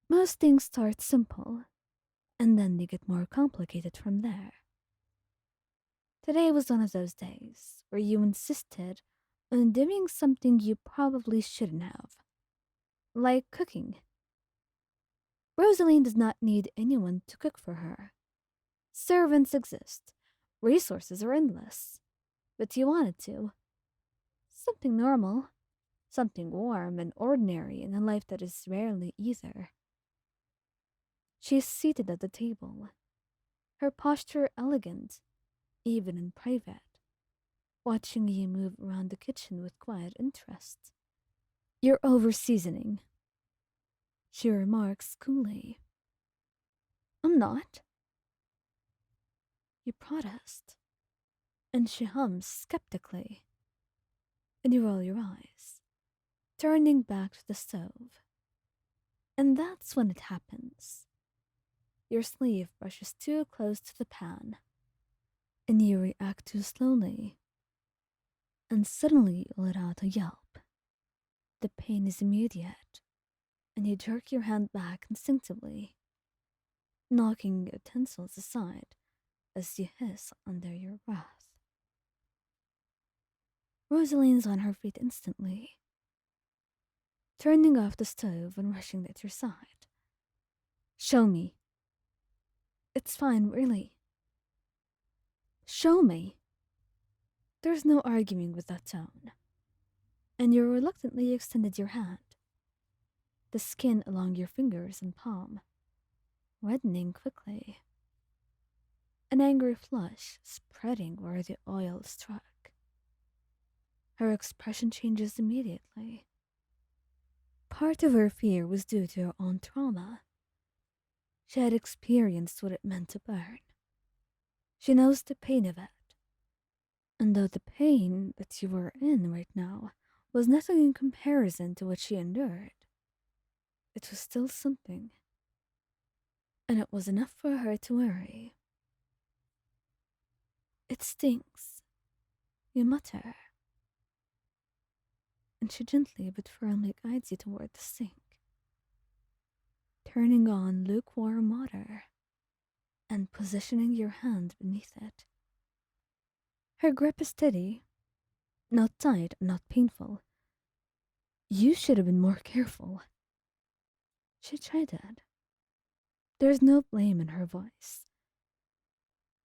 Most things start simple, and then they get more complicated from there. Today was one of those days where you insisted on doing something you probably shouldn't have, like cooking. Rosaline does not need anyone to cook for her. Servants exist, resources are endless, but you wanted to. Something normal, something warm and ordinary in a life that is rarely either. She is seated at the table, her posture elegant, even in private, watching you move around the kitchen with quiet interest. You're over seasoning, she remarks coolly. I'm not. You protest, and she hums skeptically, and you roll your eyes, turning back to the stove. And that's when it happens. Your sleeve brushes too close to the pan, and you react too slowly, and suddenly you let out a yelp. The pain is immediate, and you jerk your hand back instinctively, knocking utensils aside as you hiss under your breath. Rosaline's on her feet instantly, turning off the stove and rushing at your side. Show me. It's fine, really. Show me. There's no arguing with that tone, and you reluctantly extended your hand, the skin along your fingers and palm reddening quickly, an angry flush spreading where the oil struck. Her expression changes immediately. Part of her fear was due to her own trauma. She had experienced what it meant to burn. She knows the pain of it. And though the pain that you were in right now was nothing in comparison to what she endured, it was still something. And it was enough for her to worry. It stinks, you mutter, and she gently but firmly guides you toward the sink, turning on lukewarm water and positioning your hand beneath it. Her grip is steady, not tight, not painful. You should have been more careful. She chided. There's no blame in her voice,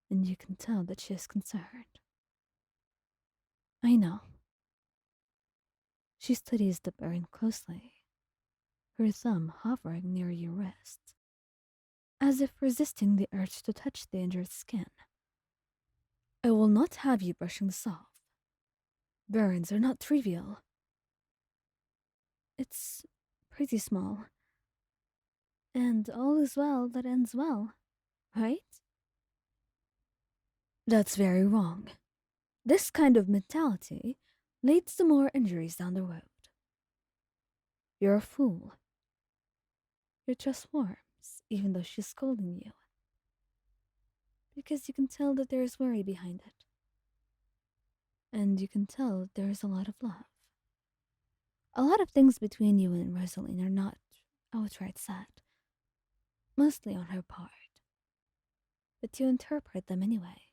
and you can tell that she is concerned. I know. She studies the burn closely, her thumb hovering near your wrist, as if resisting the urge to touch the injured skin. I will not have you brushing this off. Burns are not trivial. It's pretty small. And all is well that ends well, right? That's very wrong. This kind of mentality leads to more injuries down the road. You're a fool. Your chest warms, even though she's scolding you. Because you can tell that there is worry behind it. And you can tell that there is a lot of love. A lot of things between you and Rosaline are not outright sad, mostly on her part. But you interpret them anyway,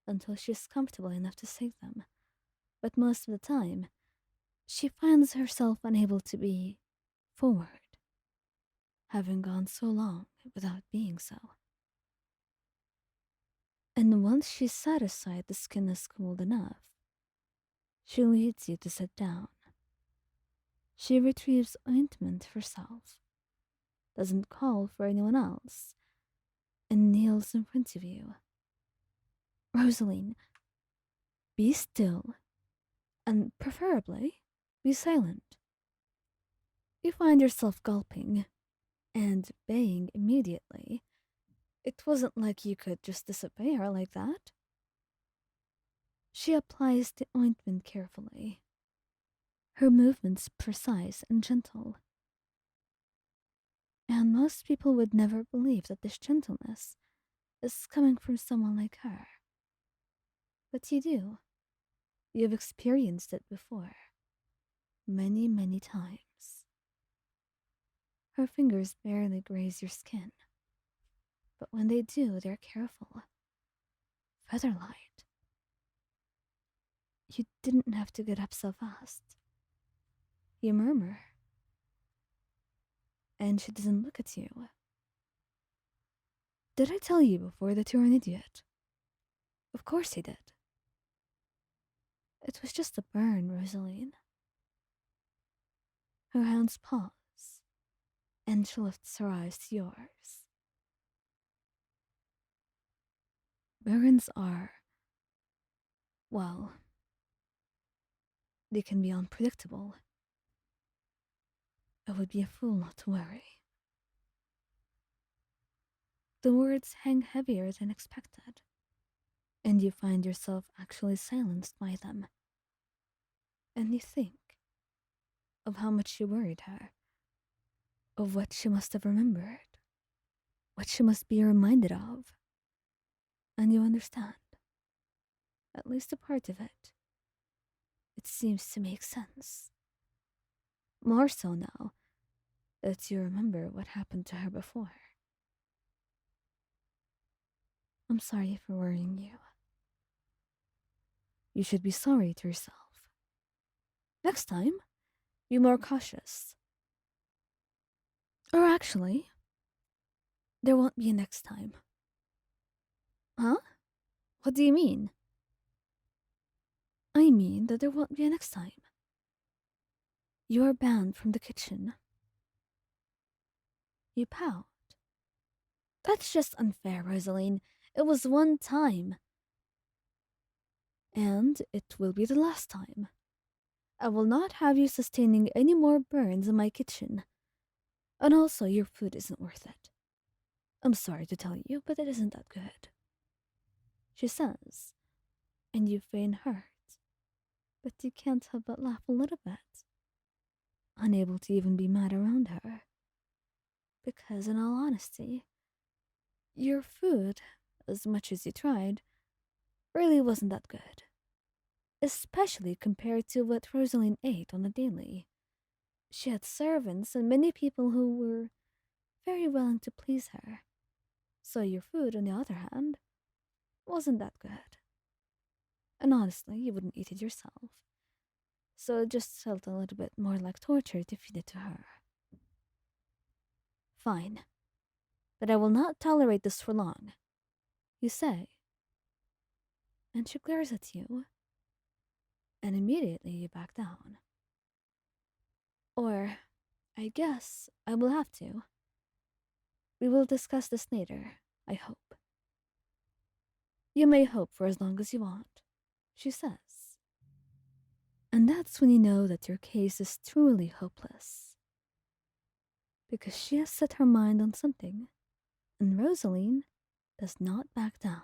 until she's comfortable enough to say them. But most of the time, she finds herself unable to be forward, having gone so long without being so. And once she's satisfied the skin is cooled enough, she leads you to sit down. She retrieves ointment herself, doesn't call for anyone else, and kneels in front of you. Rosaline, be still, and preferably be silent. You find yourself gulping and baying immediately. It wasn't like you could just disobey her like that. She applies the ointment carefully, her movements precise and gentle. And most people would never believe that this gentleness is coming from someone like her. But you do. You've experienced it before. Many, many times. Her fingers barely graze your skin, but when they do, they're careful. Featherlight. You didn't have to get up so fast. You murmur. And she doesn't look at you. Did I tell you before that you're an idiot? Of course I did. It was just a burn, Rosalyne. Her hands pause, and she lifts her eyes to yours. Burns are, well, they can be unpredictable. I would be a fool not to worry. The words hang heavier than expected, and you find yourself actually silenced by them. And you think of how much you worried her, of what she must have remembered, what she must be reminded of. And you understand, at least a part of it. It seems to make sense. More so now that you remember what happened to her before. I'm sorry for worrying you. You should be sorry to yourself. Next time, be more cautious. Or actually, there won't be a next time. Huh? What do you mean? I mean that there won't be a next time. You are banned from the kitchen. You pout. That's just unfair, Rosalyne. It was one time. And it will be the last time. I will not have you sustaining any more burns in my kitchen. And also, your food isn't worth it. I'm sorry to tell you, but it isn't that good. She says, and you feign hurt. But you can't help but laugh a little bit. Unable to even be mad around her. Because in all honesty, your food, as much as you tried, really wasn't that good. Especially compared to what Rosalyne ate on a daily. She had servants and many people who were very willing to please her. So your food, on the other hand, wasn't that good. And honestly, you wouldn't eat it yourself. So it just felt a little bit more like torture to feed it to her. Fine. But I will not tolerate this for long. You say. And she glares at you. And immediately you back down. Or, I guess I will have to. We will discuss this later, I hope. You may hope for as long as you want, she says. And that's when you know that your case is truly hopeless. Because she has set her mind on something, and Rosalyne does not back down.